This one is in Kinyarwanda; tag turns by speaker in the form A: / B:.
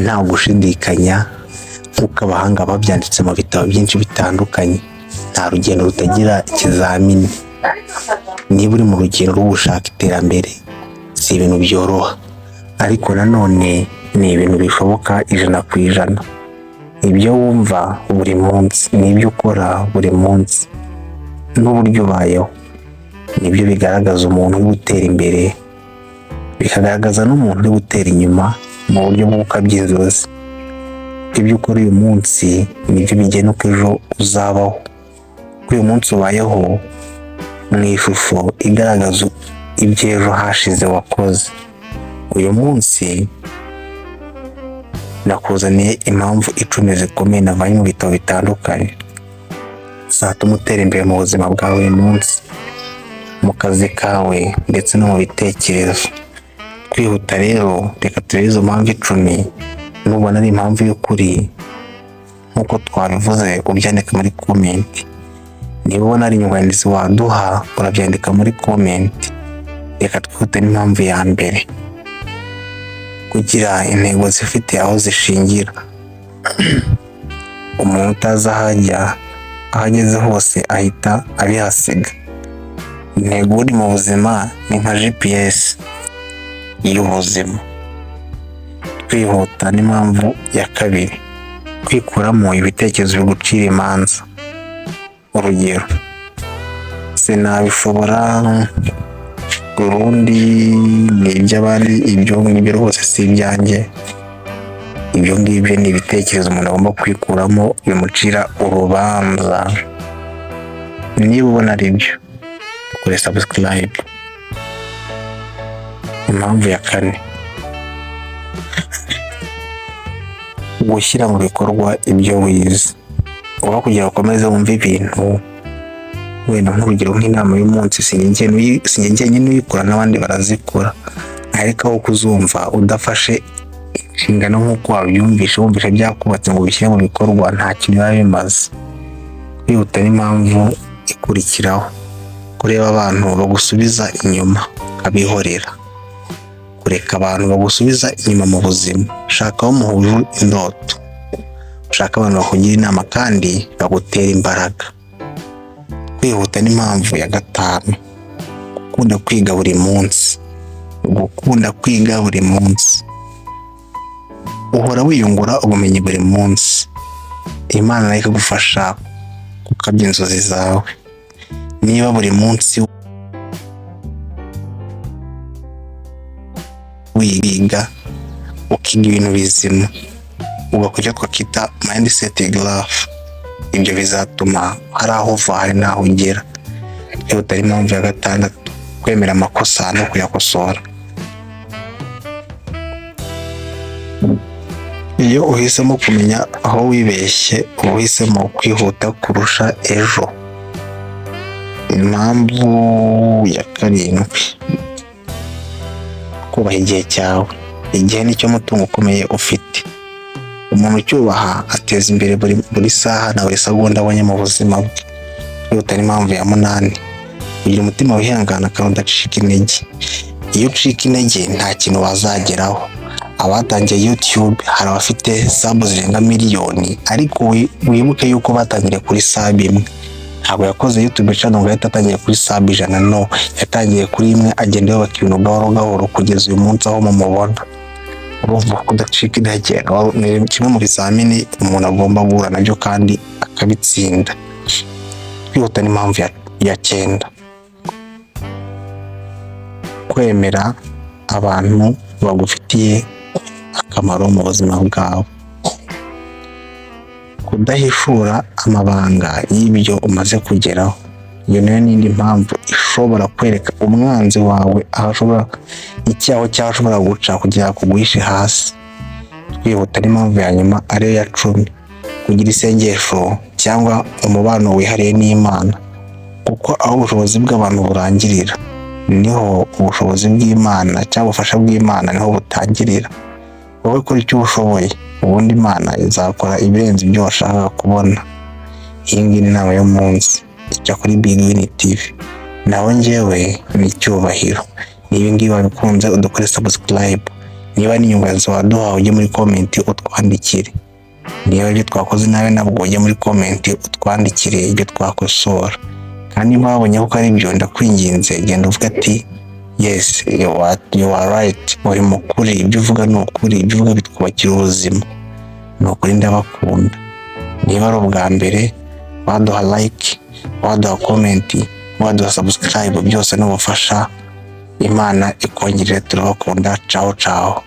A: nta gushidikanya nk'uko abahanga babyanditse mu bitabo byinshi bitandukanye. Nta rugendo rutagira ikizamini. Niba uri mu rugendo rwo gushaka iterambere, si ibintu byoroha, ariko nanone ni ibintu bishoboka 100%. Ibyo wumva buri munsi n'ibyo ukora buri munsi n'uburyo ubayeho nibyo bigaragaza umuntu uri gutera imbere, bikagaragaza n'umuntu uri gutera inyuma mu buryo bwo gukabya inzozi. Ibyo ukora uyu munsi nibyo bigena uko ejo uzabaho. Uyu munsi ubayeho mu ishusho igaragaza iby'ejo hashize wakoze. Uyu munsi nakuzaniye impamvu 10 zikomeye navanye mu bitabo bitandukanye zatuma utera imbere mu buzima bwawe uyu munsi, mu kazi kawe ndetse no mu bitekerezo. Kwihuta rero, reka turebe izo mpamvu 10. Nubona ari impamvu y'ukuri nk'uko twabivuze, ubyandika muri comment. Niba ubona ari inyunganizi waduha, urabyandika muri comment. Reka twihute n'impamvu ya mbere. Kugira intego zifite aho zishingira. Umuntu utazi aho ajya, aho ageze hose ahita abihasiga. Intego uri mu buzima ni nka GPS y'ubuzima. Kwihuta n'impamvu ya kabiri. Kwikuramo ibitekerezo bigucira imanza. Urugero, sinabishobora, urundi ni iby'abandi, ibyo ngibyo rwose si ibyanjye. Ibyo ngibyo ni ibitekerezo umuntu agomba kwikuramo bimucira urubanza. Niba ubona ari byo, kuri subscribe. Impamvu ya 4. Gushyira mu bikorwa ibyo wize. Uba kugira ukomeze wumve ibintu, wenda nk'urugero nk'inama y'umunsi sinjye nyine uyikora, n'abandi barazikora, ariko aho kuzumva udafashe inshingano nk'uko wumvishe byakubatse ngo bishyire mu bikorwa, nta kintu biba bimaze. Kwihuta n'impamvu ikurikiraho. Kureba abantu bagusubiza inyuma abihorera. Kureka abantu bagusubiza inyuma mu buzima. Shaka aho muhuje indoto. Shaka abantu bakugira inama kandi bagutera imbaraga. Kwihuta n'impamvu ya 5. Gukunda kwiga buri munsi. Gukunda kwiga buri munsi. Uhora wiyungura ubumenyi buri munsi. Imana nayo ikagufasha gukabya inzozi zawe. Niba buri munsi wiga, ukiga ibintu bizima, ugakora twakita mindset graph, ibyo bizatuma hari aho uva hari n'aho ugera. Kwihuta n'impamvu ya 6. Kwemera amakosa no kuyakosora. Iyo uhisemo kumenya aho wibeshye, uhisemo kwihuta kurusha ejo. Impamvu ya 7. Kubaha igihe cyawe. Igihe nicyo mutungo ukomeye ufite. Umuntu ucyubaha ateza imbere buri saha na buri segonda abonye mu buzima bwe. Kwihuta n'impamvu ya 8. Kugira umutima wihangana kandi udacika intege. Iyo ucika intege nta kintu wazageraho. Abatangiye YouTube hari abafite sub zirenga miliyoni, ariko wibuke yuko batangiriye kuri sub 1. Ntabwo yakoze YouTube channel ngo ahita atangiye kuri sub 100, no, yatangiye kuri 1 agenda yubaka ibintu gahoro gahoro kugeza uyu munsi aho mumubona. Urumva kudacika intege ni kimwe mu bizamini umuntu agomba guhura nabyo kandi akabitsinda. Kwihuta n'impamvu ya 9. Kwemera abantu bagufitiye akamaro mu buzima bwawe. Kudahishura amabanga y'ibyo umaze kugeraho. Iyo nayo n'indi mpamvu ishobora kwereka umwanzi wawe aho ashobora guca kugira kuguhishe hasi. Kwihuta n'impamvu ya nyuma ariyo ya 10. Kugira isengesho cyangwa umubano wihariye n'Imana. Kuko aho ubushobozi bw'abantu burangirira, niho ubushobozi bw'Imana cyangwa ubufasha bw'Imana niho butangirira. Wowe kora icyo ushoboye, ubundi Imana izakora ibirenze ibyo washaka kubona. Iyi ngiyi ni inama y'umunsi. Ijya kuri Big Win TV. Nawe njyewe ni Cyubahiro. Niba ngibi wabikunze udukore subscribe. niba n'inyunganizi waduha ujye muri comment utwandikire, niba ibyo twakoze nawe nabwo ujye muri comment utwandikire ibyo twakosora, kandi niba wabonye ko ari byo ndakwinginze genda uvuga ati yes you are right, uri mukuri, ibyo uvuga ni ukuri, ibyo uvuga bitwubakira ubuzima, ni ukuri ndabakunda. Niba ari ubwa mbere waduha like, waduha comment, waduha subscribe, byose n'ubufasha. Imana ikongerere, turabakunda. Ciao ciao.